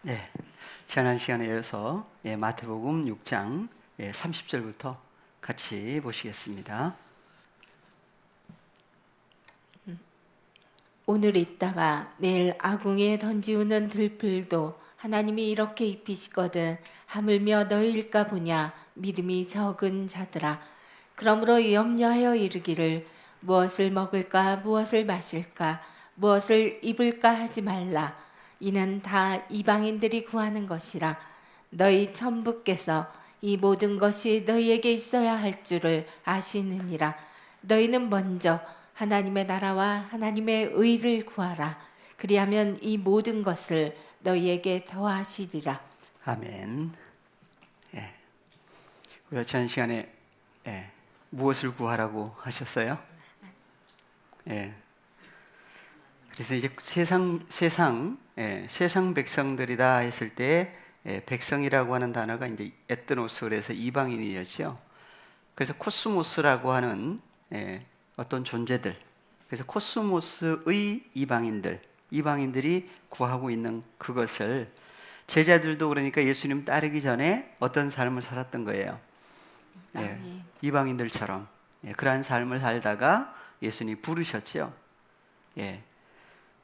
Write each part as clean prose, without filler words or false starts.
네, 지난 시간에 이어서 마태복음 6장 30절부터 같이 보시겠습니다. 오늘 있다가 내일 아궁이에 던지우는 들풀도 하나님이 이렇게 입히시거든 하물며 너희일까 보냐 믿음이 적은 자들아. 그러므로 염려하여 이르기를 무엇을 먹을까 무엇을 마실까 무엇을 입을까 하지 말라. 이는 다 이방인들이 구하는 것이라. 너희 천부께서 이 모든 것이 너희에게 있어야 할 줄을 아시느니라. 너희는 먼저 하나님의 나라와 하나님의 의를 구하라. 그리하면 이 모든 것을 너희에게 더하시리라. 아멘. 우리가 지난 시간에 무엇을 구하라고 하셨어요? 그래서 이제 세상 백성들이다 했을 때 백성이라고 하는 단어가 이제 에트노스, 그래서 이방인이었죠. 그래서 코스모스라고 하는 어떤 존재들, 그래서 코스모스의 이방인들이 구하고 있는 그것을 제자들도 그러니까 예수님 따르기 전에 어떤 삶을 살았던 거예요. 이방인들처럼 그러한 삶을 살다가 예수님이 부르셨죠.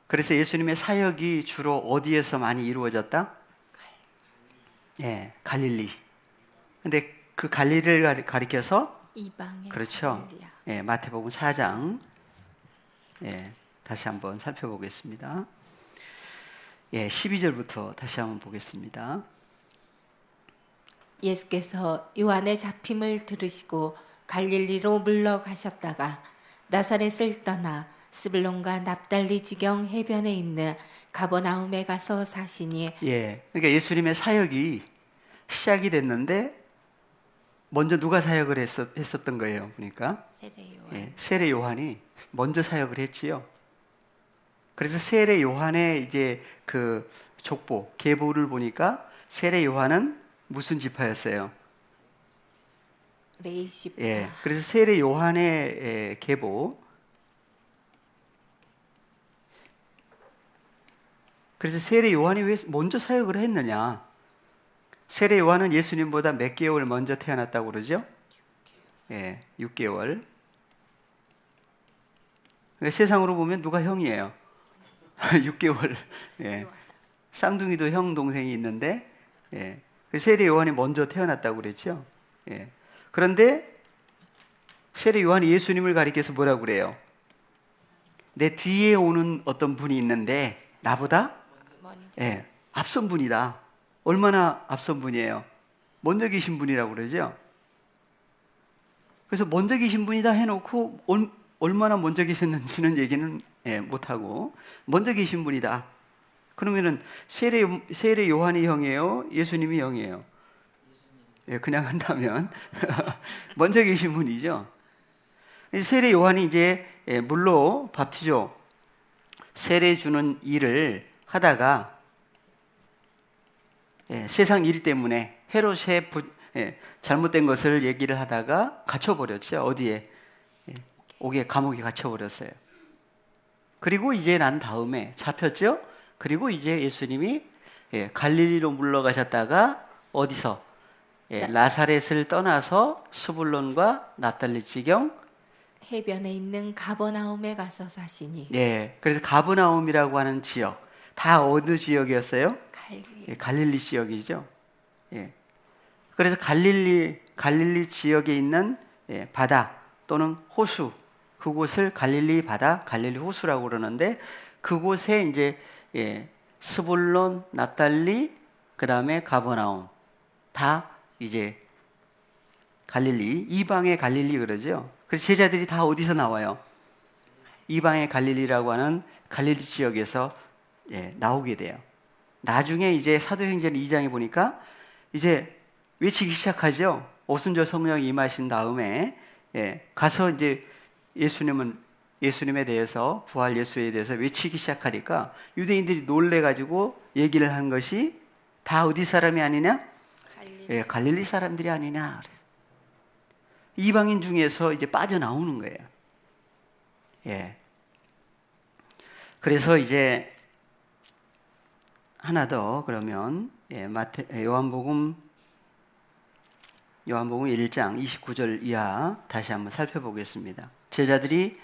그래서 예수님의 사역이 주로 어디에서 많이 이루어졌다? 갈릴리. 근데 그 갈릴리를 가리켜서 이방의 그렇죠. 갈릴리야. 마태복음 4장 다시 한번 살펴보겠습니다. 12절부터 다시 한번 보겠습니다. 예수께서 요한의 잡힘을 들으시고 갈릴리로 물러가셨다가 나사렛을 떠나 스불론과 납달리 지경 해변에 있는 가버나움에 가서 사시니. 그러니까 예수님의 사역이 시작이 됐는데 먼저 누가 사역을 했었던 거예요? 보니까 세례 요한이 먼저 사역을 했지요. 그래서 세례 요한의 이제 그 족보 계보를 보니까 세례 요한은 무슨 지파였어요? 레위 지파. 그래서 세례 요한의 계보. 그래서 세례 요한이 왜 먼저 사역을 했느냐? 세례 요한은 예수님보다 몇 개월 먼저 태어났다고 그러죠? 6개월. 그러니까 세상으로 보면 누가 형이에요? 6개월. 쌍둥이도 형 동생이 있는데 세례 요한이 먼저 태어났다고 그랬죠. 그런데 세례 요한이 예수님을 가리켜서 뭐라고 그래요? 내 뒤에 오는 어떤 분이 있는데 나보다 앞선 분이다. 얼마나 앞선 분이에요? 먼저 계신 분이라고 그러죠. 그래서 먼저 계신 분이다 해놓고 얼마나 먼저 계셨는지는 얘기는 못하고 먼저 계신 분이다. 그러면은 세례 요한이 형이에요? 예수님이 형이에요? 그냥 한다면 먼저 계신 분이죠. 세례 요한이 이제 물로 밥티죠. 세례 주는 일을 하다가 세상 일 때문에 헤롯의 잘못된 것을 얘기를 하다가 갇혀버렸죠. 어디에? 감옥에 갇혀버렸어요. 그리고 이제 난 다음에 잡혔죠. 그리고 이제 예수님이 갈릴리로 물러가셨다가 어디서? 나사렛을 떠나서 스불론과 납달리 지경 해변에 있는 가버나움에 가서 사시니. 그래서 가버나움이라고 하는 지역, 다 어느 지역이었어요? 갈릴리 지역이죠. 그래서 갈릴리 지역에 있는 바다 또는 호수, 그곳을 갈릴리 바다, 갈릴리 호수라고 그러는데 그곳에 이제 스불론, 납달리, 그 다음에 가버나움, 다 이제 갈릴리, 이방의 갈릴리 그러죠. 그래서 제자들이 다 어디서 나와요? 이방의 갈릴리라고 하는 갈릴리 지역에서 나오게 돼요. 나중에 이제 사도행전 2장에 보니까 이제 외치기 시작하죠. 오순절 성령이 임하신 다음에 가서 이제 예수님에 대해서, 부활 예수에 대해서 외치기 시작하니까 유대인들이 놀래가지고 얘기를 한 것이 다 어디 사람이 아니냐? 갈릴리 사람들이 아니냐. 이방인 중에서 이제 빠져나오는 거예요. 그래서 이제 하나 더 그러면 요한복음 1장 29절 이하 다시 한번 살펴보겠습니다. 제자들이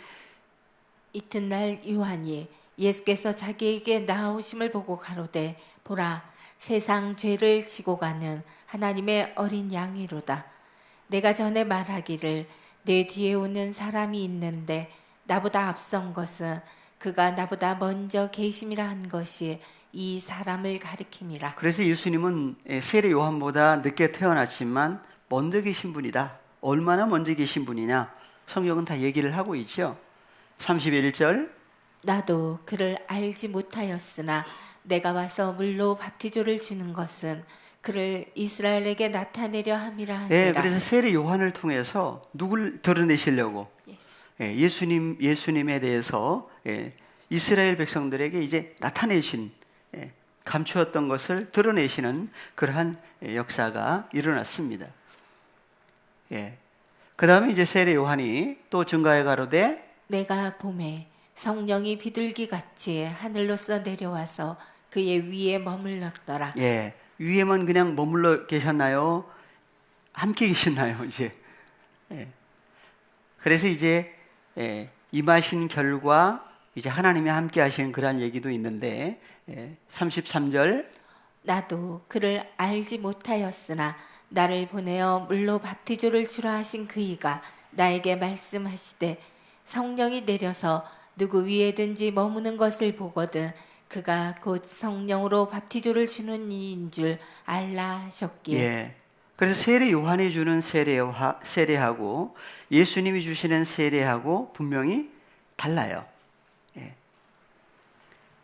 이튿날 요한이 예수께서 자기에게 나아오심을 보고 가로되 보라 세상 죄를 지고 가는 하나님의 어린 양이로다. 내가 전에 말하기를 내 뒤에 오는 사람이 있는데 나보다 앞선 것은 그가 나보다 먼저 계심이라 한 것이 이 사람을 가리킴이라. 그래서 예수님은 세례 요한보다 늦게 태어났지만 먼저 계신 분이다. 얼마나 먼저 계신 분이냐? 성경은 다 얘기를 하고 있죠. 31절 나도 그를 알지 못하였으나 내가 와서 물로 밥티조를 주는 것은 그를 이스라엘에게 나타내려 함이라 하니라. 그래서 세례 요한을 통해서 누굴 드러내시려고 예수님에 대해서 이스라엘 백성들에게 이제 나타내신 감추었던 것을 드러내시는 그러한 역사가 일어났습니다. 그 다음에 이제 세례 요한이 또 증거해 가로되 내가 봄에 성령이 비둘기 같이 하늘로서 내려와서 그의 위에 머물렀더라. 위에만 그냥 머물러 계셨나요? 함께 계셨나요? 이제 그래서 이제 임하신 결과 이제 하나님이 함께 하신 그런 얘기도 있는데 33절 나도 그를 알지 못하였으나 나를 보내어 물로 밥티조를 주라 하신 그이가 나에게 말씀하시되 성령이 내려서 누구 위에든지 머무는 것을 보거든 그가 곧 성령으로 밥티조를 주는 이인 줄 알라 하셨기에. 그래서 세례 요한이 주는 세례하고 예수님이 주시는 세례하고 분명히 달라요.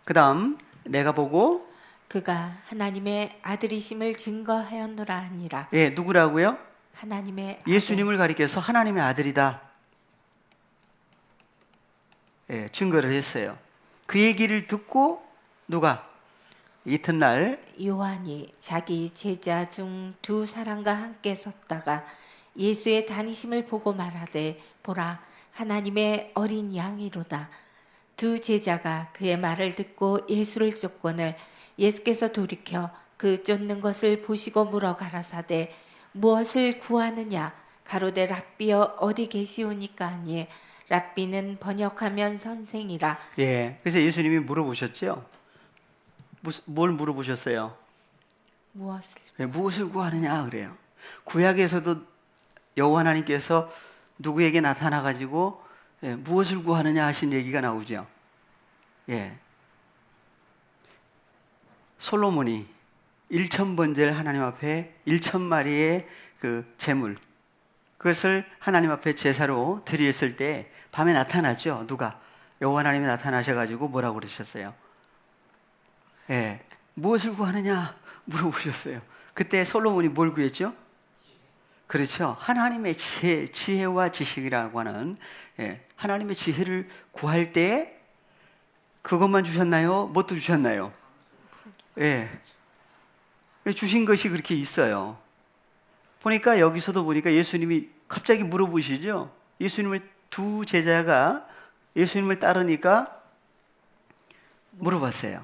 그 다음 내가 보고 그가 하나님의 아들이심을 증거하였노라 하니라. 누구라고요? 하나님의 예수님을 가리켜서 하나님의 아들이다. 증거를 했어요. 그 얘기를 듣고 누가? 이튿날 요한이 자기 제자 중 두 사람과 함께 섰다가 예수의 다니심을 보고 말하되 보라 하나님의 어린 양이로다. 두 제자가 그의 말을 듣고 예수를 쫓거늘 예수께서 돌이켜 그 쫓는 것을 보시고 물어 가라사대 무엇을 구하느냐 가로되 랍비여 어디 계시오니까 하니 랍비는 번역하면 선생이라. 그래서 예수님이 물어보셨죠. 뭘 물어보셨어요? 무엇을 구하느냐 그래요. 구약에서도 여호와 하나님께서 누구에게 나타나 가지고 무엇을 구하느냐 하신 얘기가 나오죠. 솔로몬이 1,000번제를 하나님 앞에 1,000마리의 그 제물 그것을 하나님 앞에 제사로 드렸을 때 밤에 나타났죠. 누가? 여호와 하나님이 나타나셔가지고 뭐라고 그러셨어요? 무엇을 구하느냐 물어보셨어요. 그때 솔로몬이 뭘 구했죠? 그렇죠. 하나님의 지혜와 지식이라고 하는 하나님의 지혜를 구할 때 그것만 주셨나요? 뭣도 주셨나요? 주신 것이 그렇게 있어요. 보니까 여기서도 보니까 예수님이 갑자기 물어보시죠. 두 제자가 예수님을 따르니까 물어봤어요.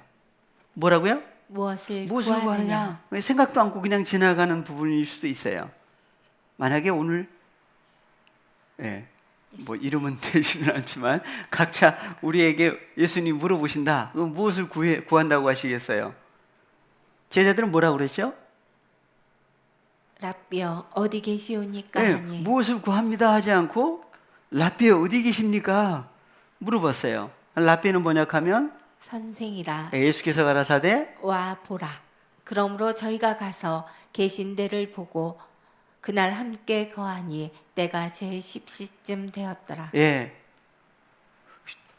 뭐라고요? 무엇을 구하느냐? 생각도 않고 그냥 지나가는 부분일 수도 있어요. 만약에 오늘 뭐 이름은 되지는 않지만 각자 우리에게 예수님 물어보신다. 그럼 무엇을 구한다고 하시겠어요? 제자들은 뭐라고 그랬죠? 랍비여 어디 계시오니까 하니 무엇을 구합니다 하지 않고 랍비여 어디 계십니까? 물어봤어요. 랍비는 번역하면 선생이라. 예수께서 가라사대 와 보라. 그러므로 저희가 가서 계신 데를 보고 그날 함께 거하니 때가 제 10시쯤 되었더라.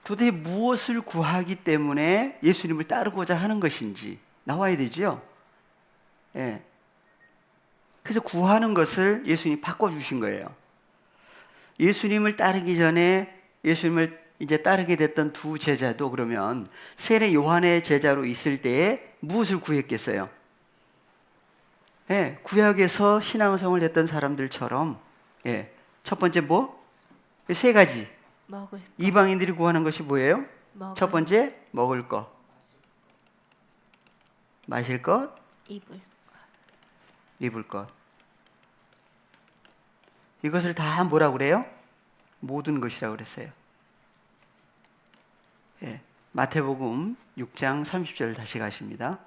도대체 무엇을 구하기 때문에 예수님을 따르고자 하는 것인지 나와야 되죠. 그래서 구하는 것을 예수님이 바꿔주신 거예요. 예수님을 따르기 전에 예수님을 이제 따르게 됐던 두 제자도 그러면 세례 요한의 제자로 있을 때에 무엇을 구했겠어요? 구약에서 신앙성을 했던 사람들처럼 첫 번째 뭐? 세 가지. 먹을 것. 이방인들이 구하는 것이 뭐예요? 첫 번째 먹을 거. 마실 것, 입을 입을 것. 이것을 다 뭐라고 그래요? 모든 것이라고 그랬어요. 예, 마태복음 6장 30절 다시 가십니다.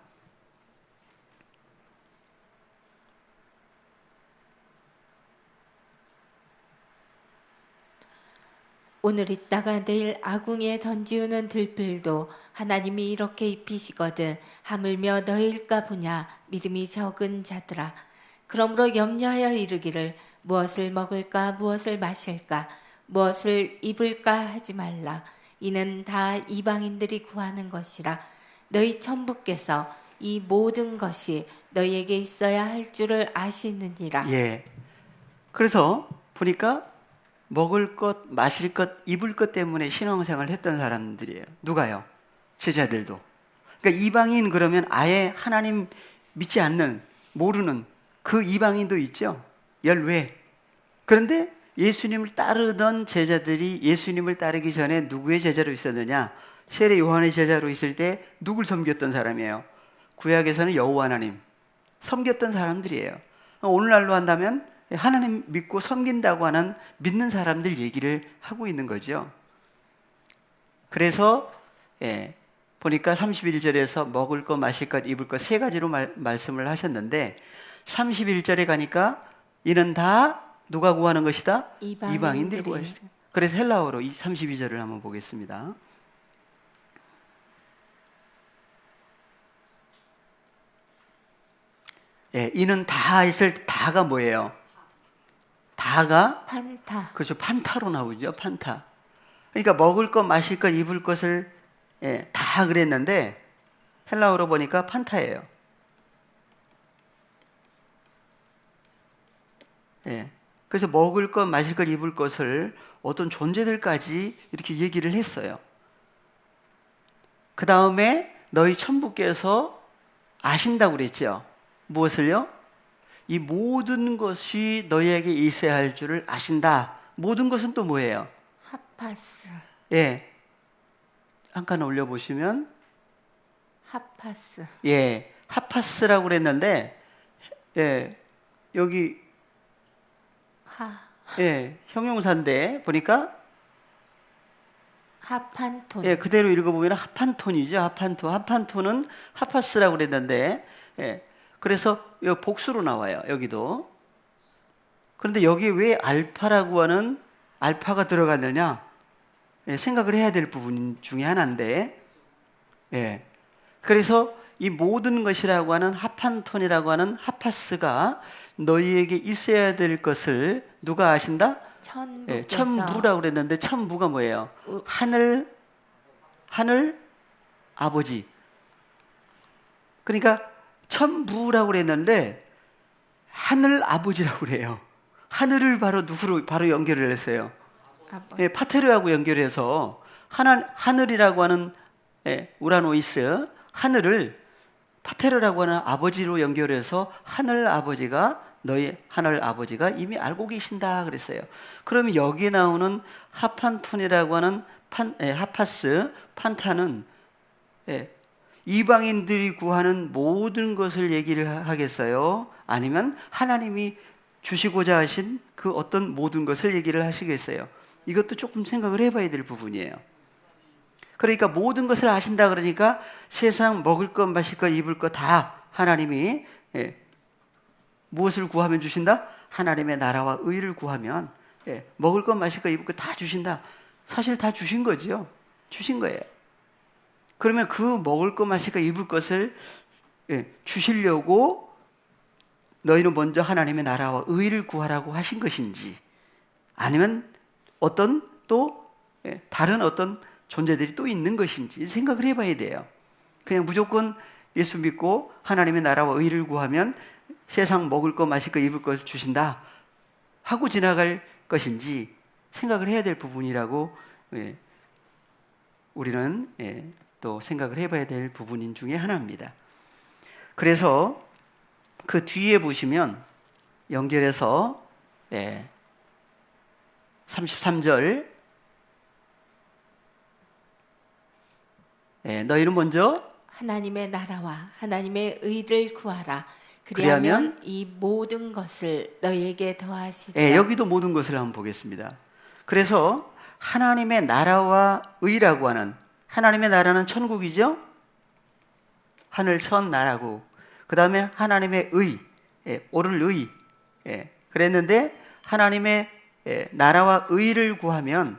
오늘 있다가 내일 아궁이에 던지우는 들필도 하나님이 이렇게 입히시거든 하물며 너희일까 보냐 믿음이 적은 자들아. 그러므로 염려하여 이르기를 무엇을 먹을까 무엇을 마실까 무엇을 입을까 하지 말라. 이는 다 이방인들이 구하는 것이라. 너희 천부께서 이 모든 것이 너희에게 있어야 할 줄을 아시느니라. 예. 그래서 보니까 먹을 것, 마실 것, 입을 것 때문에 신앙생활을 했던 사람들이에요. 누가요? 제자들도. 그러니까 이방인 그러면 아예 하나님 믿지 않는, 모르는 그 이방인도 있죠. 열외. 그런데 예수님을 따르던 제자들이 예수님을 따르기 전에 누구의 제자로 있었느냐? 세례 요한의 제자로 있을 때 누굴 섬겼던 사람이에요? 구약에서는 여호와 하나님 섬겼던 사람들이에요. 오늘날로 한다면 하나님 믿고 섬긴다고 하는 믿는 사람들 얘기를 하고 있는 거죠. 그래서 보니까 31절에서 먹을 것, 마실 것, 입을 것 세 가지로 말씀을 하셨는데 31절에 가니까 이는 다 누가 구하는 것이다? 이방인들이 구하는 것이다. 그래서 헬라어로 32절을 한번 보겠습니다. 이는 다 했을 때 다가 뭐예요? 다가 판타. 그렇죠. 판타로 나오죠. 판타. 그러니까 먹을 것, 마실 것, 입을 것을 다 그랬는데 헬라어로 보니까 판타예요. 그래서 먹을 것, 마실 것, 입을 것을 어떤 존재들까지 이렇게 얘기를 했어요. 그 다음에 너희 천부께서 아신다고 그랬죠. 무엇을요? 이 모든 것이 너희에게 있어야 할 줄을 아신다. 모든 것은 또 뭐예요? 하파스. 예. 한 칸 올려보시면 하파스. 예. 하파스라고 그랬는데 여기 형용사인데 보니까 하판톤. 그대로 읽어보면 하판톤이죠. 하판톤. 하판톤은 하파스라고 그랬는데 그래서 여기 복수로 나와요. 여기도. 그런데 여기 왜 알파라고 하는 알파가 들어갔느냐? 생각을 해야 될 부분 중에 하나인데 그래서 이 모든 것이라고 하는 하판톤이라고 하는 하파스가 너희에게 있어야 될 것을 누가 아신다? 천부라고 그랬는데 천부가 뭐예요? 하늘 아버지. 그러니까 천부라고 그랬는데 하늘 아버지라고 그래요. 하늘을 바로 누구로 바로 연결을 했어요? 파테르하고 연결해서 하늘이라고 하는 우라노이스 하늘을 파테르라고 하는 아버지로 연결해서 하늘 아버지가 너희 하늘 아버지가 이미 알고 계신다 그랬어요. 그러면 여기 나오는 하판톤이라고 하는 하파스 판타는 이방인들이 구하는 모든 것을 얘기를 하겠어요? 아니면 하나님이 주시고자 하신 그 어떤 모든 것을 얘기를 하시겠어요? 이것도 조금 생각을 해봐야 될 부분이에요. 그러니까 모든 것을 아신다 그러니까 세상 먹을 것, 마실 것, 입을 것 다 하나님이 무엇을 구하면 주신다? 하나님의 나라와 의를 구하면 먹을 것, 마실 것, 입을 것 다 주신다. 사실 다 주신 거죠. 주신 거예요. 그러면 그 먹을 것, 마실 것, 입을 것을 주시려고 너희는 먼저 하나님의 나라와 의를 구하라고 하신 것인지 아니면 어떤 또 다른 어떤 존재들이 또 있는 것인지 생각을 해봐야 돼요. 그냥 무조건 예수 믿고 하나님의 나라와 의를 구하면 세상 먹을 것, 마실 것, 입을 것을 주신다 하고 지나갈 것인지 생각을 해야 될 부분이라고 우리는 또 생각을 해봐야 될 부분인 중에 하나입니다. 그래서 그 뒤에 보시면 연결해서 33절 너희는 먼저 하나님의 나라와 하나님의 의를 구하라. 그리하면 이 모든 것을 너희에게 더하시리라. 예, 여기도 모든 것을 한번 보겠습니다. 그래서 하나님의 나라와 의라고 하는, 하나님의 나라는 천국이죠. 하늘 천 나라고, 그 다음에 하나님의 의, 오를 의, 그랬는데 하나님의 나라와 의를 구하면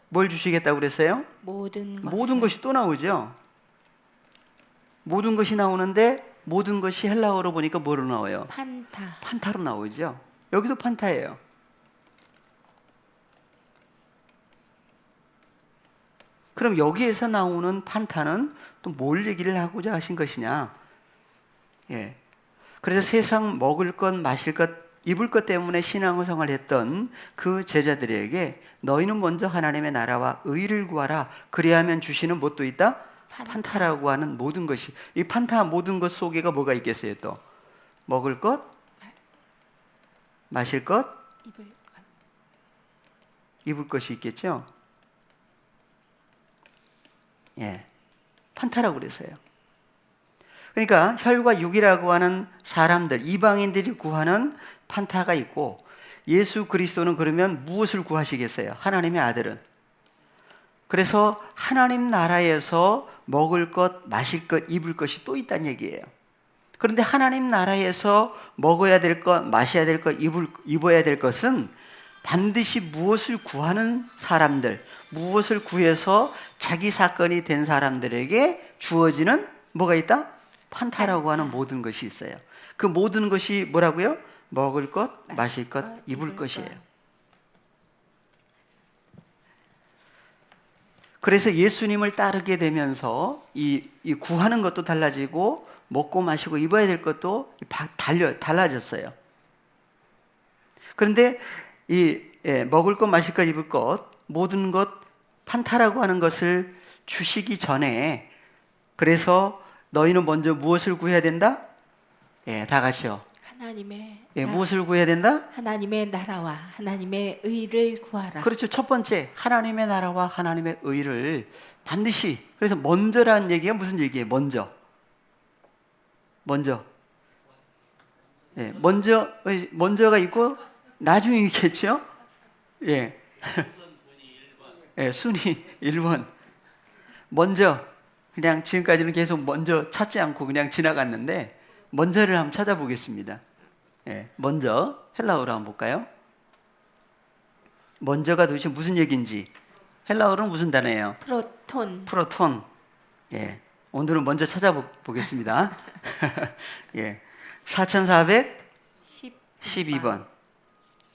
뭘 주시겠다고 그랬어요? 모든 것이 또 나오죠. 모든 것이 나오는데 모든 것이 헬라어로 보니까 뭐로 나와요? 판타로 나오죠. 여기도 판타예요. 그럼 여기에서 나오는 판타는 또 뭘 얘기를 하고자 하신 것이냐? 예. 그래서 세상 먹을 것, 마실 것, 입을 것 때문에 신앙생활을 했던 그 제자들에게 너희는 먼저 하나님의 나라와 의를 구하라. 그리하면 주시는 뭣도 있다? 판타라고 하는 모든 것이, 이 판타 모든 것 속에가 뭐가 있겠어요? 또 먹을 것, 마실 것, 입을 것이 있겠죠. 예, 판타라고 그랬어요. 그러니까 혈과 육이라고 하는 사람들, 이방인들이 구하는 판타가 있고, 예수 그리스도는 그러면 무엇을 구하시겠어요? 하나님의 아들은. 그래서 하나님 나라에서 먹을 것, 마실 것, 입을 것이 또 있다는 얘기예요. 그런데 하나님 나라에서 먹어야 될 것, 마셔야 될 것, 입어야 될 것은 반드시 무엇을 구하는 사람들, 무엇을 구해서 자기 사건이 된 사람들에게 주어지는 뭐가 있다? 판타라고 하는 모든 것이 있어요. 그 모든 것이 뭐라고요? 먹을 것, 마실 것, 입을 것이에요. 그래서 예수님을 따르게 되면서 이 구하는 것도 달라지고 먹고 마시고 입어야 될 것도 달라졌어요. 그런데 먹을 것, 마실 것, 입을 것, 모든 것 판타라고 하는 것을 주시기 전에, 그래서 너희는 먼저 무엇을 구해야 된다? 다 같이요. 무엇을 구해야 된다? 하나님의 나라와 하나님의 의를 구하라. 그렇죠. 첫 번째, 하나님의 나라와 하나님의 의를 반드시. 그래서 먼저라는 얘기가 무슨 얘기예요? 먼저. 먼저가 있고 나중에 있겠죠? 예. 순위 1번. 먼저, 그냥 지금까지는 계속 먼저 찾지 않고 그냥 지나갔는데, 먼저를 한번 찾아보겠습니다. 먼저, 헬라어로 한번 볼까요? 먼저가 도대체 무슨 얘기인지. 헬라어로는 무슨 단어예요? 프로톤. 오늘은 먼저 찾아보겠습니다. 4412번.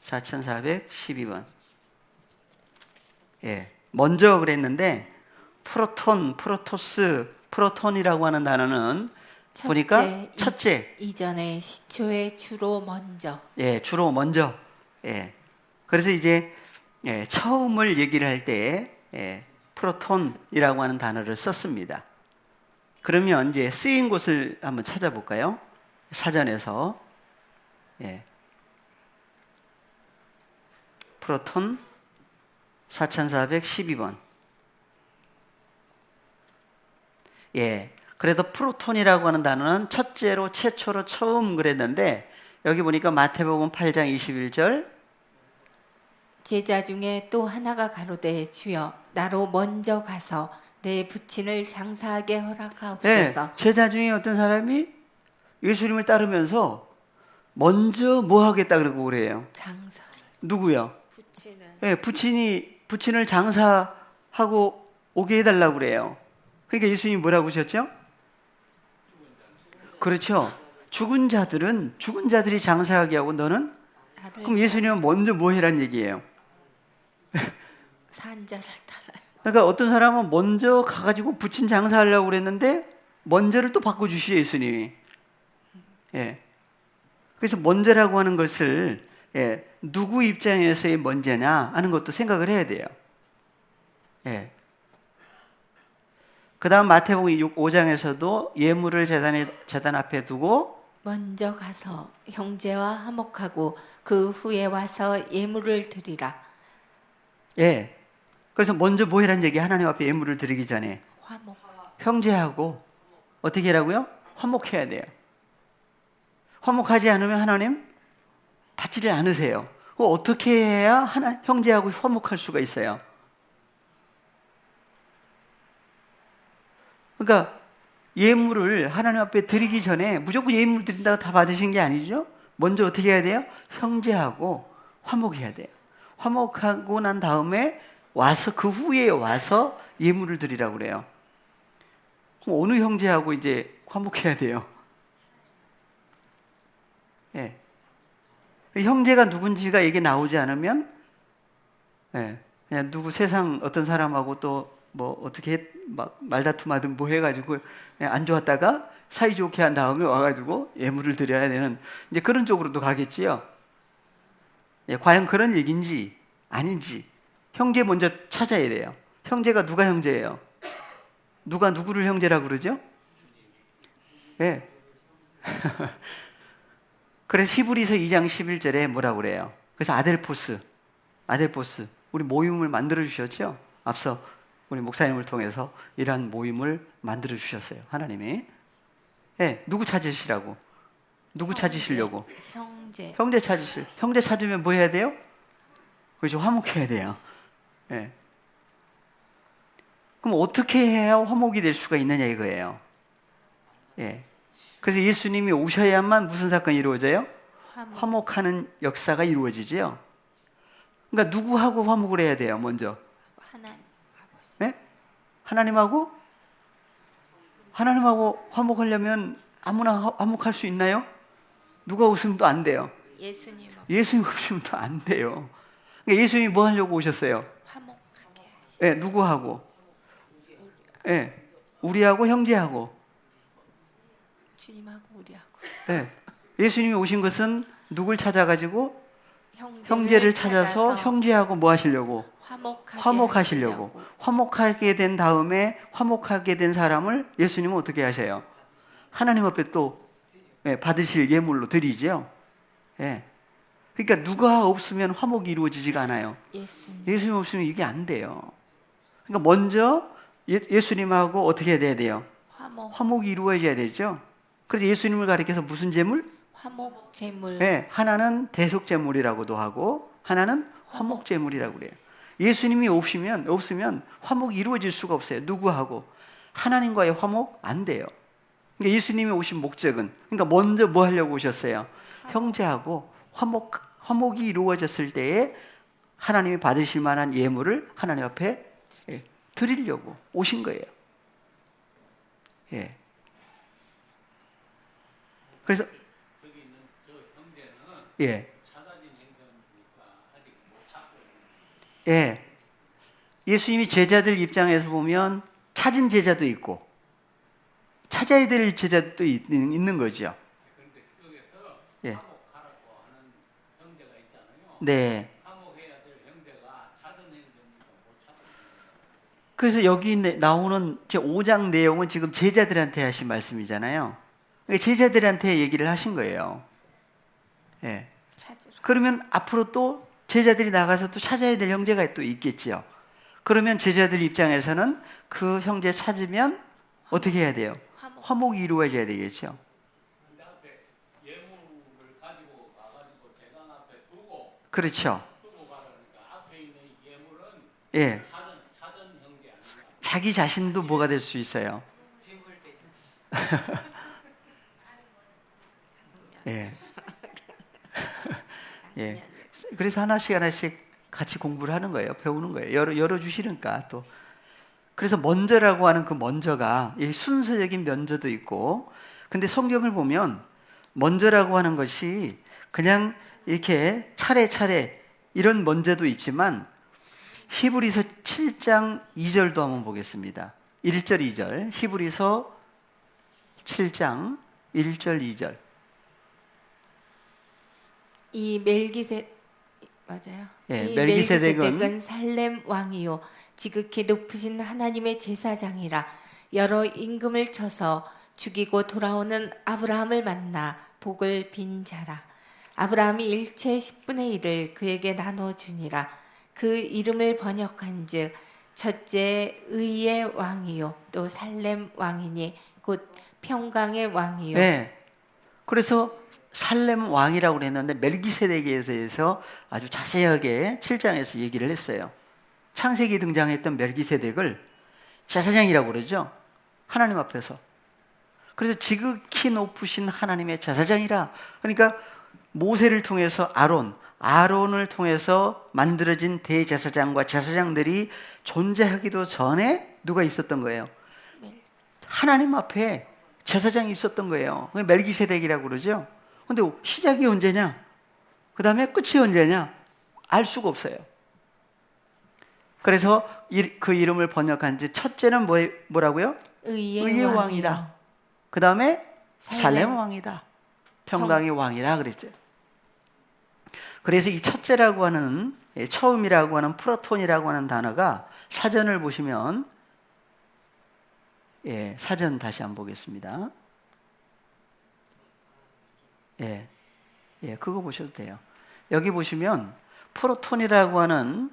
4412번. 먼저 그랬는데, 프로톤이라고 하는 단어는 보니까 첫째. 이전에 시초의 주로 먼저. 주로 먼저. 그래서 이제 처음을 얘기를 할 때 프로톤이라고 하는 단어를 썼습니다. 그러면 이제 쓰인 곳을 한번 찾아볼까요? 사전에서. 프로톤 4412번. 그래도 프로톤이라고 하는 단어는 첫째로, 최초로, 처음 그랬는데, 여기 보니까 마태복음 8장 21절. 제자 중에 또 하나가 가로되 주여 나로 먼저 가서 내 부친을 장사하게 허락하옵소서. 제자 중에 어떤 사람이 예수님을 따르면서 먼저 뭐 하겠다 그러고 그래요? 장사를. 누구요? 부친을 장사하고 오게 해달라고 그래요. 그러니까 예수님이 뭐라고 하셨죠? 그렇죠. 죽은 자들이 장사하게 하고 너는? 그럼 예수님은 먼저 뭐 해란 얘기예요? 산자를 따라. 그러니까 어떤 사람은 먼저 가가지고 부친 장사하려고 그랬는데 먼저를 또 바꿔주시죠, 예수님이. 그래서 먼저라고 하는 것을 누구 입장에서의 먼저냐 하는 것도 생각을 해야 돼요. 그 다음 마태복음 5장에서도 예물을 제단 앞에 두고 먼저 가서 형제와 화목하고 그 후에 와서 예물을 드리라. 그래서 먼저 뭐 해라는 얘기, 하나님 앞에 예물을 드리기 전에 형제하고 어떻게 하라고요? 화목해야 돼요. 화목하지 않으면 하나님 받지를 않으세요. 어떻게 해야 형제하고 화목할 수가 있어요? 그러니까 예물을 하나님 앞에 드리기 전에 무조건 예물 드린다고 다 받으신 게 아니죠. 먼저 어떻게 해야 돼요? 형제하고 화목해야 돼요. 화목하고 난 다음에 와서 그 후에 와서 예물을 드리라고 그래요. 그럼 어느 형제하고 이제 화목해야 돼요? 예. 형제가 누군지가 이게 나오지 않으면 예, 그냥 누구 세상 어떤 사람하고 또 뭐 어떻게 막 말다툼하든 뭐 해가지고 안 좋았다가 사이좋게 한 다음에 와가지고 예물을 드려야 되는 이제 그런 쪽으로도 가겠지요. 예, 과연 그런 얘기인지 아닌지 형제 먼저 찾아야 돼요. 형제가 누가 형제예요? 누가 누구를 형제라고 그러죠? 예. 그래서 히브리서 2장 11절에 뭐라고 그래요? 그래서 아델포스 우리 모임을 만들어 주셨죠? 앞서 우리 목사님을 통해서 이러한 모임을 만들어 주셨어요. 하나님이. 예, 누구 찾으시라고? 누구 찾으시려고? 형제 찾으실. 형제 찾으면 뭐 해야 돼요? 그렇죠. 화목해야 돼요. 예. 그럼 어떻게 해야 화목이 될 수가 있느냐 이거예요. 예. 그래서 예수님이 오셔야만 무슨 사건이 이루어져요? 화목하는 역사가 이루어지지요. 그러니까 누구하고 화목을 해야 돼요, 먼저? 네? 하나님하고 화목하려면 아무나 화목할 수 있나요? 누가 없으면 또 안 돼요. 예수님 없으면 또 안 돼요. 그러니까 예수님이 뭐 하려고 오셨어요? 화목하게 하시. 네, 누구하고? 네, 우리하고 형제하고. 주님하고 우리하고. 네, 예수님이 오신 것은 누굴 찾아가지고 형제를 찾아서 형제하고 뭐 하시려고? 화목하시려고. 화목하게 된 다음에 화목하게 된 사람을 예수님은 어떻게 하셔요? 하나님 앞에 또 받으실 예물로 드리죠. 예. 그러니까 누가 없으면 화목이 이루어지지가 않아요. 예수님 없으면 이게 안 돼요. 그러니까 먼저 예수님하고 어떻게 해야 돼요? 화목이 이루어져야 되죠. 그래서 예수님을 가리켜서 무슨 제물? 화목 제물. 네, 하나는 대속 제물이라고도 하고 하나는 화목 제물이라고 그래요. 예수님이 없으면 화목이 이루어질 수가 없어요. 누구하고? 하나님과의 화목 안 돼요. 그러니까 예수님이 오신 목적은 그러니까 먼저 뭐 하려고 오셨어요? 형제하고 화목이 이루어졌을 때에 하나님이 받으실 만한 예물을 하나님 앞에 드리려고 오신 거예요. 예. 그래서 예. 예. 예수님이 제자들 입장에서 보면 찾은 제자도 있고 찾아야 될 제자도 있는 거죠. 예. 네. 그래서 여기 나오는 제 5장 내용은 지금 제자들한테 하신 말씀이잖아요. 제자들한테 얘기를 하신 거예요. 예. 그러면 앞으로 또 제자들이 나가서 또 찾아야 될 형제가 또 있겠지요. 그러면 제자들 입장에서는 그 형제 찾으면 어떻게 해야 돼요? 화목이 이루어져야 되겠죠. 그렇죠. 예. 자기 자신도 뭐가 될 수 있어요? 예. 예. 그래서 하나씩 같이 공부를 하는 거예요. 배우는 거예요. 열어주시니까 또. 그래서 먼저라고 하는 그 먼저가 순서적인 먼저도 있고, 근데 성경을 보면 먼저라고 하는 것이 그냥 이렇게 차례차례 이런 먼저도 있지만 히브리서 7장 2절도 한번 보겠습니다. 1절 2절 히브리서 7장 1절 2절 이 맞아요. 예, 이 멜기세덱은 살렘 왕이요 지극히 높으신 하나님의 제사장이라 여러 임금을 쳐서 죽이고 돌아오는 아브라함을 만나 복을 빈 자라. 아브라함이 일체 10분의 1을 그에게 나눠주니라. 그 이름을 번역한즉 첫째 의의 왕이요 또 살렘 왕이니 곧 평강의 왕이요. 네. 그래서 살렘 왕이라고 그랬는데 멜기세덱에 대해서 아주 자세하게 7장에서 얘기를 했어요. 창세기 등장했던 멜기세덱을 제사장이라고 그러죠. 하나님 앞에서. 그래서 지극히 높으신 하나님의 제사장이라. 그러니까 모세를 통해서 아론을 통해서 만들어진 대제사장과 제사장들이 존재하기도 전에 누가 있었던 거예요? 하나님 앞에 제사장이 있었던 거예요. 멜기세덱이라고 그러죠. 근데 시작이 언제냐? 그 다음에 끝이 언제냐? 알 수가 없어요. 그래서 그 이름을 번역한 지 첫째는 뭐라고요? 의의 왕이다. 그 다음에 살렘 왕이다. 평강의 왕이라 그랬죠. 그래서 이 첫째라고 하는, 처음이라고 하는 프로톤이라고 하는 단어가 사전을 보시면, 사전 다시 한번 보겠습니다. 그거 보셔도 돼요. 여기 보시면 프로톤이라고 하는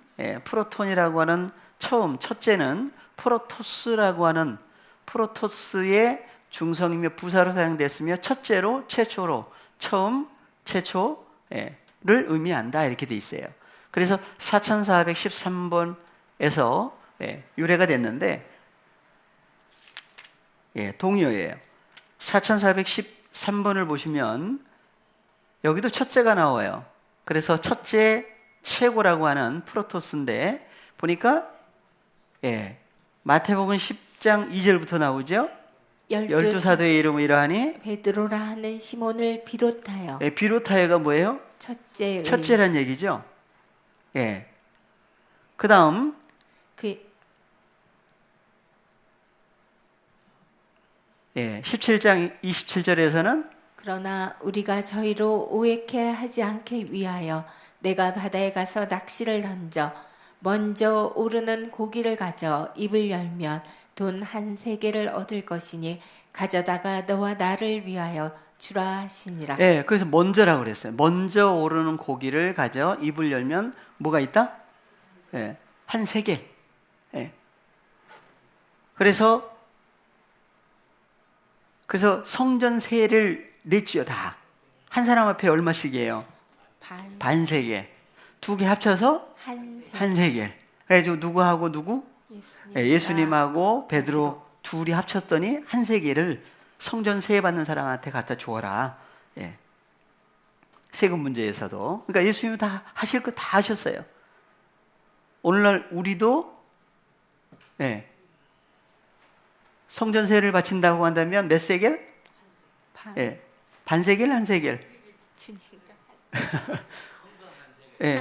처음, 첫째는 프로토스라고 하는 프로토스의 중성이며 부사로 사용됐으며 첫째로, 최초로, 처음, 최초를 의미한다 이렇게 돼 있어요. 그래서 4413번에서 유래가 됐는데 동의어예요. 4413번을 보시면 여기도 첫째가 나와요. 그래서 첫째 최고라고 하는 프로토스인데 보니까 마태복음 10장 2절부터 나오죠. 열두 사도의 이름은 이러하니 베드로라 하는 시몬을 비롯하여. 비롯하여가 뭐예요? 첫째란 얘기죠. 그 다음 17장 27절에서는 그러나 우리가 저희로 오해케 하지 않게 위하여 내가 바다에 가서 낚시를 던져 먼저 오르는 고기를 가져 입을 열면 돈 한 세겔을 얻을 것이니 가져다가 너와 나를 위하여 주라 하시니라. 그래서 먼저라고 그랬어요. 먼저 오르는 고기를 가져 입을 열면 뭐가 있다? 한 세겔. 그래서 성전세를 냈지요, 다. 한 사람 앞에 얼마씩이에요? 반 세겔. 두 개 합쳐서 한 세겔. 그래가지고 누구하고 누구? 예수님하고 베드로 둘이 합쳤더니 한 세겔을 성전세 받는 사람한테 갖다 주어라. 세금 문제에서도. 그러니까 예수님이 다 하실 거 다 하셨어요. 오늘날 우리도 성전세를 바친다고 한다면 몇 세겔? 반 세겔, 한 세겔.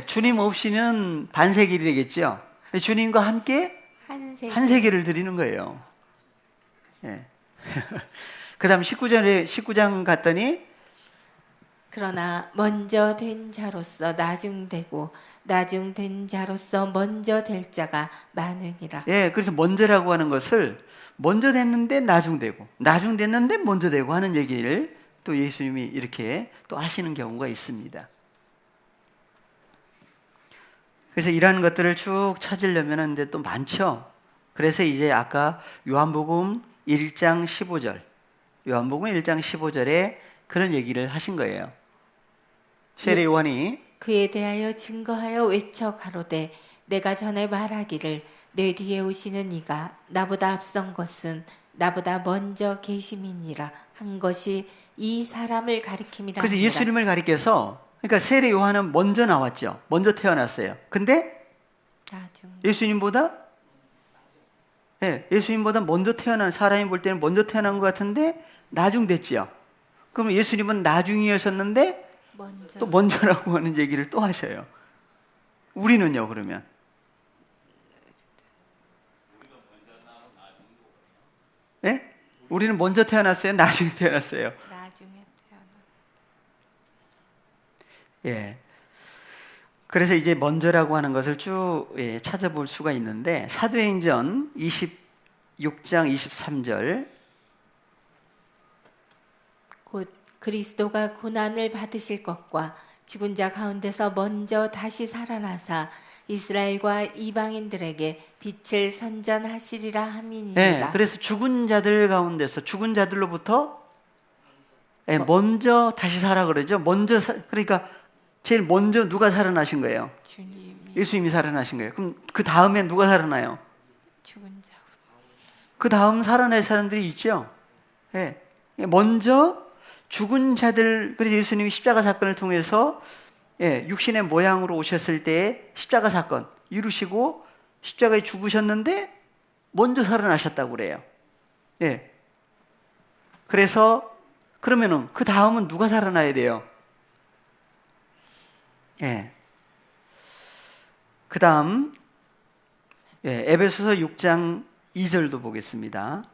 주님 없이는 반 세겔이 되겠죠. 주님과 함께 한 세겔을 드리는 거예요. 그 다음 19장 갔더니 그러나 먼저 된 자로서 나중되고 나중된 자로서 먼저 될 자가 많으니라. 그래서 먼저라고 하는 것을 먼저 됐는데 나중되고 나중됐는데 먼저 되고 하는 얘기를 또 예수님이 이렇게 또 하시는 경우가 있습니다. 그래서 이러한 것들을 쭉 찾으려면 근데 또 많죠. 그래서 이제 아까 요한복음 1장 15절에 그런 얘기를 하신 거예요. 세례 요한이 그에 대하여 증거하여 외쳐 가로되 내가 전에 말하기를 내 뒤에 오시는 이가 나보다 앞선 것은 나보다 먼저 계심이니라 한 것이 이 사람을 가리킴이라. 그래서 예수님을 가리켜서 그러니까 세례 요한은 먼저 나왔죠. 먼저 태어났어요. 근데 예수님보다 먼저 태어난 사람이 볼 때는 먼저 태어난 것 같은데 나중됐지요. 그럼 예수님은 나중이었었는데 또 먼저라고 하는 얘기를 또 하셔요. 우리는요 그러면? 우리는 먼저 태어났어요? 나중에 태어났어요? 나중에 태어났어요. 그래서 이제 먼저라고 하는 것을 쭉 찾아볼 수가 있는데 사도행전 26장 23절 곧 그리스도가 고난을 받으실 것과 죽은 자 가운데서 먼저 다시 살아나사 이스라엘과 이방인들에게 빛을 선전하시리라 함이니라. 예, 그래서 죽은 자들 가운데서 죽은 자들로부터 먼저 다시 살아 그러죠. 그러니까 제일 먼저 누가 살아나신 거예요? 주님이. 예수님이 살아나신 거예요. 그럼 그 다음에 누가 살아나요? 죽은 자. 그 다음 살아날 사람들이 있죠. 예. 먼저 죽은 자들, 그래서 예수님이 십자가 사건을 통해서 육신의 모양으로 오셨을 때의 십자가 사건 이루시고 십자가에 죽으셨는데 먼저 살아나셨다고 그래요. 예. 그래서 그러면은 그 다음은 누가 살아나야 돼요? 예. 그 다음 에베소서 6장 2절도 보겠습니다.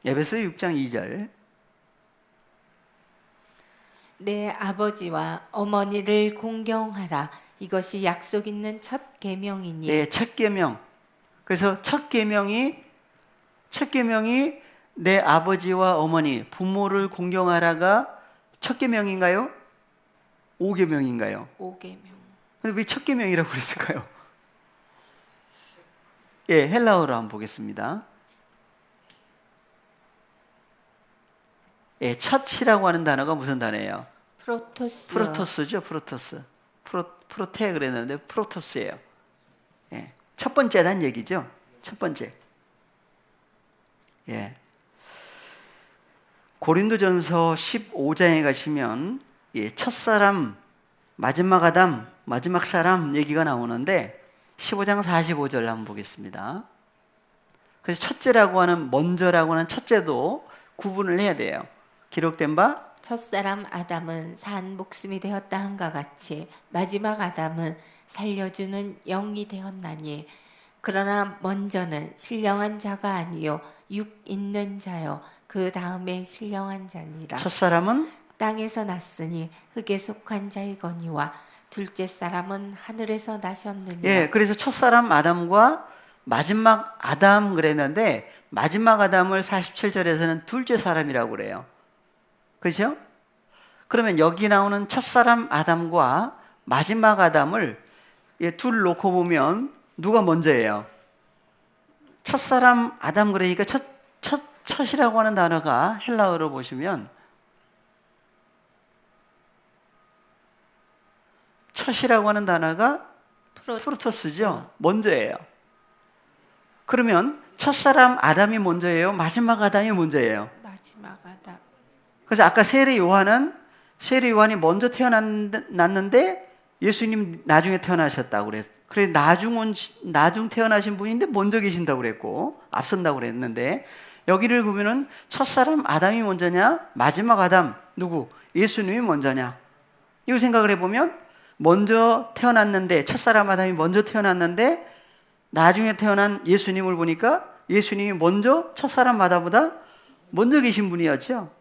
에베소서 6장 2절. 내 아버지와 어머니를 공경하라. 이것이 약속 있는 첫 계명이니. 예, 첫 계명. 그래서 첫 계명이 내 아버지와 어머니, 부모를 공경하라가 첫 계명인가요? 5계명인가요? 5계명. 근데 왜 첫 계명이라고 그랬을까요? 예, 헬라어로 한번 보겠습니다. 예, 첫이라고 하는 단어가 무슨 단어예요? 프로토스. 프로토스죠, 프로토스. 프로테 그랬는데 프로토스예요. 예, 첫 번째란 얘기죠. 첫 번째. 예. 고린도전서 15장에 가시면 첫사람, 마지막 아담, 마지막 사람 얘기가 나오는데 15장 45절 한번 보겠습니다. 그래서 첫째라고 하는 먼저라고 하는 첫째도 구분을 해야 돼요. 기록된 바 첫사람 아담은 산 목숨이 되었다 한가 같이 마지막 아담은 살려주는 영이 되었나니 그러나 먼저는 신령한 자가 아니요 육 있는 자요 그 다음에 신령한 자니라. 첫사람은 땅에서 났으니 흙에 속한 자이거니와 둘째 사람은 하늘에서 나셨느니라. 예, 그래서 첫사람 아담과 마지막 아담 그랬는데 마지막 아담을 47절에서는 둘째 사람이라고 그래요. 그렇죠? 그러면 여기 나오는 첫사람 아담과 마지막 아담을 둘 놓고 보면 누가 먼저예요? 첫사람 아담 그러니까 첫이라고 하는 단어가 헬라어로 보시면 첫이라고 하는 단어가 프로토스죠. 먼저예요. 그러면 첫사람 아담이 먼저예요? 마지막 아담이 먼저예요? 마지막 아담. 그래서 아까 세례 요한이 먼저 태어났는데 예수님 나중에 태어나셨다고 그랬어요. 그래서 나중 태어나신 분인데 먼저 계신다고 그랬고 앞선다고 그랬는데 여기를 보면은 첫사람 아담이 먼저냐 마지막 아담 누구? 예수님이 먼저냐? 이걸 생각을 해보면 먼저 태어났는데 첫사람 아담이 먼저 태어났는데 나중에 태어난 예수님을 보니까 예수님이 먼저 첫사람 아담보다 먼저 계신 분이었죠.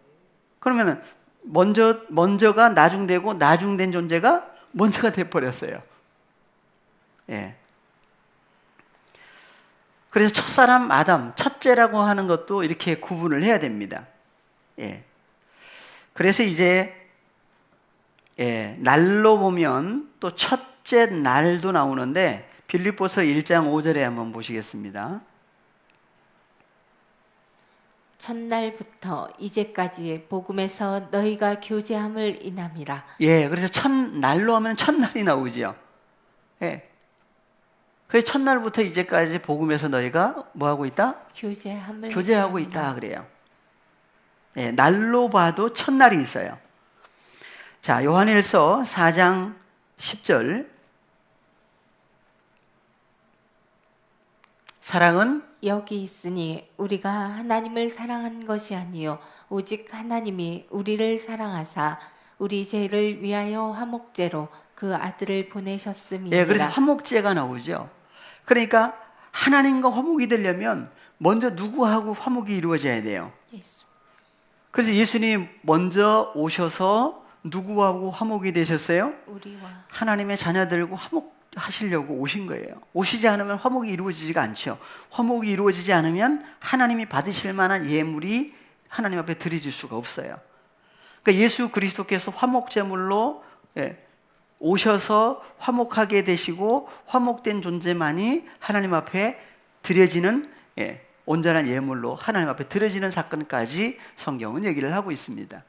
그러면은 먼저가 나중되고 나중된 존재가 먼저가 돼버렸어요. 예. 그래서 첫사람 아담, 첫째라고 하는 것도 이렇게 구분을 해야 됩니다. 예. 그래서 이제 날로 보면 또 첫째 날도 나오는데 빌립보서 1장 5절에 한번 보시겠습니다. 첫날부터 이제까지 복음에서 너희가 교제함을 인함이라. 예, 그래서 첫날로 하면 첫날이 나오죠. 예. 그래서 첫날부터 이제까지 복음에서 너희가 뭐 하고 있다? 교제하고 있다 그래요. 예, 날로 봐도 첫날이 있어요. 자, 요한일서 4장 10절. 사랑은 여기 있으니 우리가 하나님을 사랑한 것이 아니요 오직 하나님이 우리를 사랑하사 우리 죄를 위하여 화목제로 그 아들을 보내셨음이니라. 예, 그래서 화목제가 나오죠. 그러니까 하나님과 화목이 되려면 먼저 누구하고 화목이 이루어져야 돼요? 예수. 그래서 예수님이 먼저 오셔서 누구하고 화목이 되셨어요? 우리와 하나님의 자녀들과 화목하시려고 오신 거예요. 오시지 않으면 화목이 이루어지지가 않죠. 화목이 이루어지지 않으면 하나님이 받으실 만한 예물이 하나님 앞에 드려질 수가 없어요. 그러니까 예수 그리스도께서 화목제물로 오셔서 화목하게 되시고 화목된 존재만이 하나님 앞에 드려지는 온전한 예물로 하나님 앞에 드려지는 사건까지 성경은 얘기를 하고 있습니다.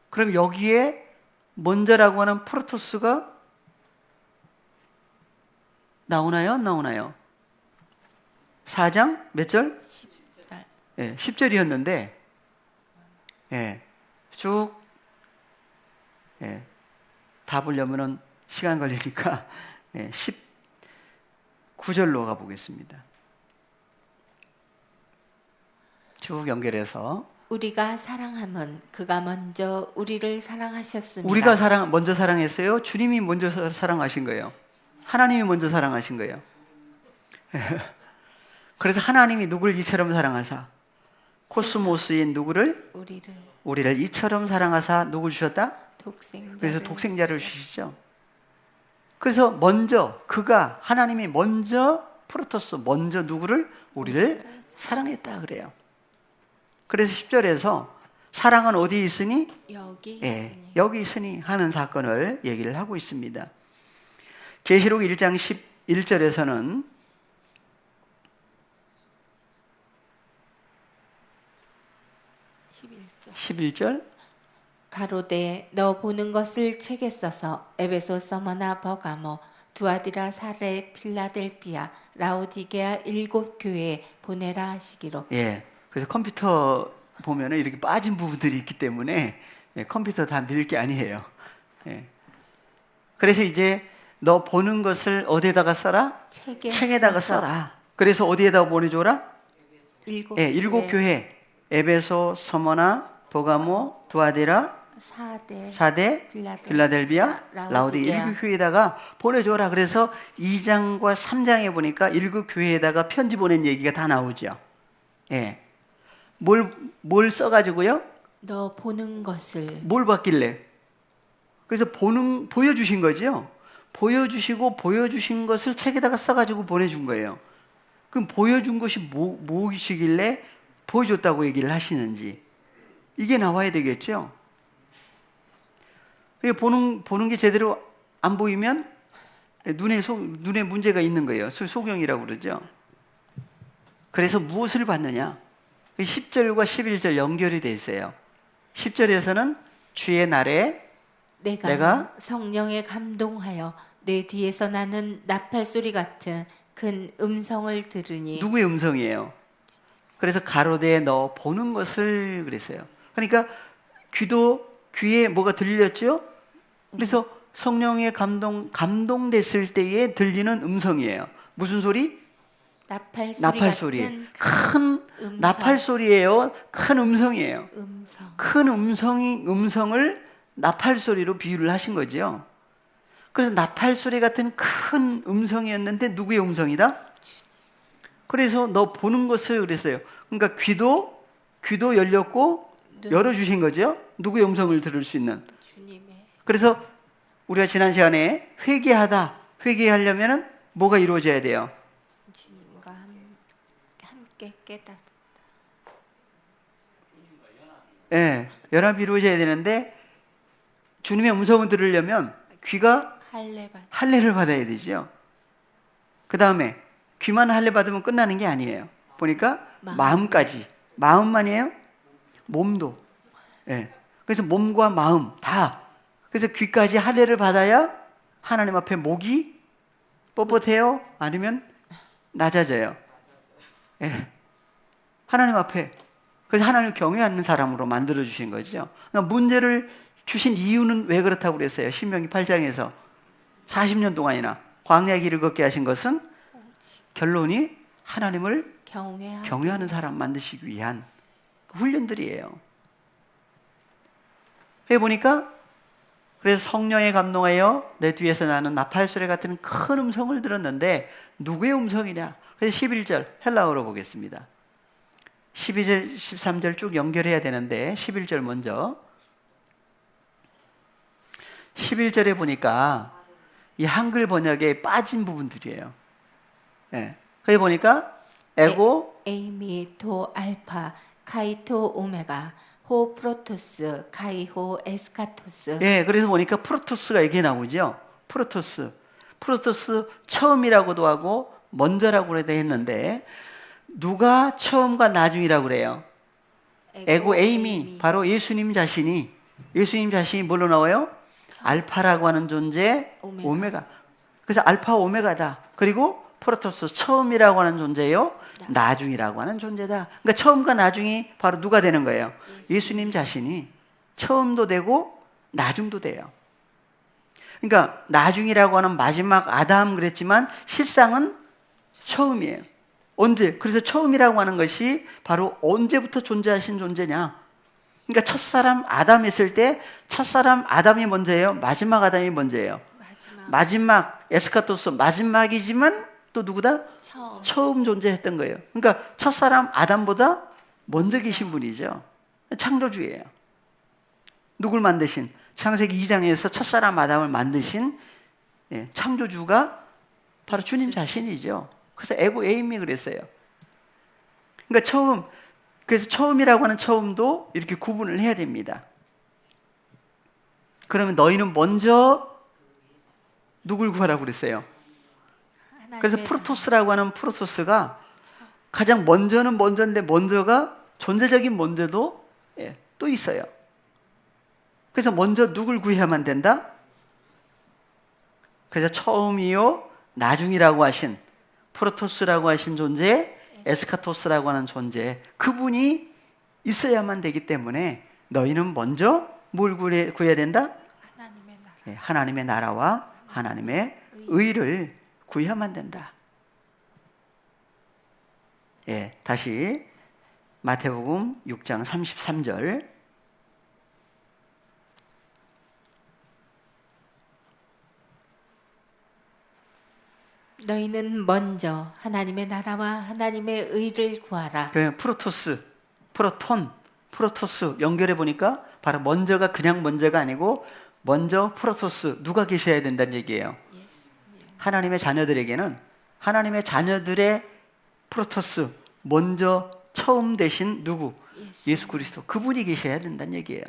그럼 여기에 먼저라고 하는 프로토스가 나오나요? 안 나오나요? 4장 몇 절? 10절. 10절이었는데 쭉 다 보려면 시간 걸리니까 19절로 가보겠습니다. 쭉 연결해서 우리가 사랑함은 그가 먼저 우리를 사랑하셨습니다. 우리가 먼저 사랑했어요? 주님이 먼저 사랑하신 거예요? 하나님이 먼저 사랑하신 거예요? 그래서 하나님이 누구를 이처럼 사랑하사? 코스모스인 누구를? 우리를 이처럼 사랑하사 누구 주셨다? 그래서 독생자를 주시죠. 그래서 먼저 그가 하나님이 먼저 프로토스 먼저 누구를? 우리를 사랑했다 그래요. 그래서 10절에서 사랑은 어디에 있으니? 여기 있으니 하는 사건을 얘기를 하고 있습니다. 계시록 1장 11절에서는 11절 가로되 너 보는 것을 책에 써서 에베소, 서머나, 버가모, 두아디라, 사레, 필라델피아, 라오디게아 7 교회에 보내라 하시기로. 그래서 컴퓨터 보면은 이렇게 빠진 부분들이 있기 때문에 컴퓨터 다 믿을 게 아니에요. 그래서 이제 너 보는 것을 어디에다가 써라? 책에다가 써라. 그래서 어디에다가 보내줘라? 7 교회. 에베소, 서머나, 버가모, 두아디라, 사대, 필라델비아, 라오디게아 7 교회에다가 보내줘라. 그래서 2장과 3장에 보니까 7 교회에다가 편지 보낸 얘기가 다 나오죠. 뭘 써가지고요? 너 보는 것을. 뭘 봤길래? 그래서 보여주신 거죠. 보여주시고 보여주신 것을 책에다가 써가지고 보내준 거예요. 그럼 보여준 것이 무엇이길래 보여줬다고 얘기를 하시는지 이게 나와야 되겠죠. 보는 게 제대로 안 보이면 눈에 문제가 있는 거예요. 소경이라고 그러죠. 그래서 무엇을 봤느냐? 10절과 11절 연결이 돼 있어요. 10절에서는 주의 날에 내가 성령에 감동하여 내 뒤에서 나는 나팔 소리 같은 큰 음성을 들으니. 누구의 음성이에요? 그래서 가로되 너 보는 것을 그랬어요. 그러니까 귀에 뭐가 들렸죠? 그래서 성령의 감동됐을 때에 들리는 음성이에요. 무슨 소리? 나팔 소리. 큰 나팔 소리예요. 큰 음성이에요. 큰 음성을 나팔 소리로 비유를 하신 거죠. 그래서 나팔 소리 같은 큰 음성이었는데 누구의 음성이다? 그래서 너 보는 것을 그랬어요. 그러니까 귀도 열렸고 열어주신 거죠. 누구의 음성을 들을 수 있는. 주님의. 그래서 우리가 지난 시간에 회개하려면 뭐가 이루어져야 돼요? 주님과 함께 깨닫다. 연합이 이루어져야 되는데 주님의 음성을 들으려면 귀가 할례를 받아야 되죠. 그 다음에 귀만 할례 받으면 끝나는 게 아니에요. 보니까 마음까지. 마음만이에요? 몸도. 그래서 몸과 마음 다. 그래서 귀까지 할례를 받아야 하나님 앞에 목이 뻣뻣해요? 아니면 낮아져요? 하나님 앞에. 그래서 하나님을 경외하는 사람으로 만들어주신 거죠. 그러니까 문제를 주신 이유는 왜 그렇다고 그랬어요? 신명기 8장에서 40년 동안이나 광야의 길을 걷게 하신 것은 결론이 하나님을 경외하는 사람 만드시기 위한 훈련들이에요. 해보니까 그래서 성령에 감동하여 내 뒤에서 나는 나팔 소리 같은 큰 음성을 들었는데 누구의 음성이냐? 그래서 11절 헬라어로 보겠습니다. 12절, 13절 쭉 연결해야 되는데 11절 먼저. 11절에 보니까 이 한글 번역에 빠진 부분들이에요. 거기 보니까 에고, 에이미, 도, 알파, 카이토, 오메가, 호 프로토스, 가이 호 에스카토스. 예, 그래서 보니까 프로토스가 여기에 나오죠. 프로토스. 프로토스 처음이라고도 하고 먼저라고 그래도 했는데 누가 처음과 나중이라고 그래요? 에고 에이미. 바로 예수님 자신이 뭘로 나와요? 알파라고 하는 존재, 오메가. 그래서 알파 오메가다. 그리고 프로토스 처음이라고 하는 존재요, 나중이라고 하는 존재다. 그러니까 처음과 나중이 바로 누가 되는 거예요? 예수님 자신이 처음도 되고 나중도 돼요. 그러니까 나중이라고 하는 마지막 아담 그랬지만 실상은 처음이에요. 언제? 그래서 처음이라고 하는 것이 바로 언제부터 존재하신 존재냐? 그러니까 첫사람 아담 했을 때 첫사람 아담이 먼저예요? 마지막 아담이 먼저예요? 마지막 에스카토스 마지막이지만 또 누구다? 처음 존재했던 거예요. 그러니까 첫사람 아담보다 먼저 계신 분이죠. 창조주예요. 누굴 만드신? 창세기 2장에서 첫사람 아담을 만드신 창조주가 바로 주님 자신이죠. 그래서 에고 에이미 그랬어요. 그러니까 그래서 처음이라고 하는 처음도 이렇게 구분을 해야 됩니다. 그러면 너희는 먼저 누굴 구하라고 그랬어요? 그래서 프로토스라고 하는 프로토스가 가장 먼저는 먼저인데 먼저가 존재적인 먼저도 또 있어요. 그래서 먼저 누굴 구해야만 된다? 그래서 처음이요 나중이라고 하신 프로토스라고 하신 존재, 에스카토스라고 하는 존재, 그분이 있어야만 되기 때문에 너희는 먼저 뭘 구해야 된다? 하나님의 나라와 하나님의 의를 구해야만 된다. 다시 마태복음 6장 33절. 너희는 먼저 하나님의 나라와 하나님의 의를 구하라. 프로토스, 프로토스 연결해 보니까 바로 먼저가 그냥 먼저가 아니고 먼저 프로토스 누가 계셔야 된다는 얘기예요. 하나님의 자녀들에게는 하나님의 자녀들의 프로토스 먼저 처음 되신 누구? 예수 그리스도 그분이 계셔야 된다는 얘기예요.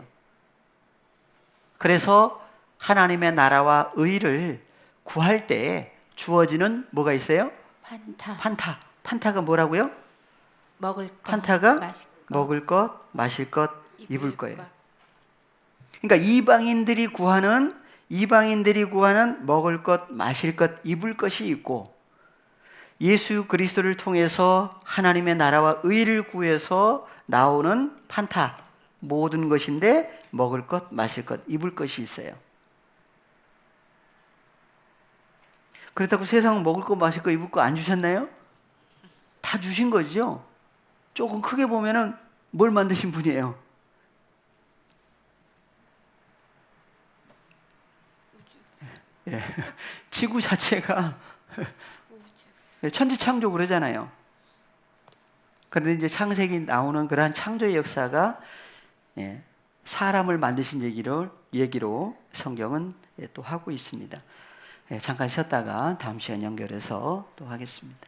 그래서 하나님의 나라와 의를 구할 때 주어지는 뭐가 있어요? 판타가 뭐라고요? 판타가 먹을 것, 마실 것, 입을 거예요. 그러니까 이방인들이 구하는 먹을 것, 마실 것, 입을 것이 있고 예수 그리스도를 통해서 하나님의 나라와 의를 구해서 나오는 판타 모든 것인데 먹을 것, 마실 것, 입을 것이 있어요. 그렇다고 세상 먹을 거, 마실 거, 입을 거 안 주셨나요? 다 주신 거죠. 조금 크게 보면은 뭘 만드신 분이에요? 지구 자체가 천지창조 그러잖아요. 그런데 이제 창세기 나오는 그러한 창조의 역사가 사람을 만드신 얘기로 성경은 또 하고 있습니다. 잠깐 쉬었다가 다음 시간 연결해서 또 하겠습니다.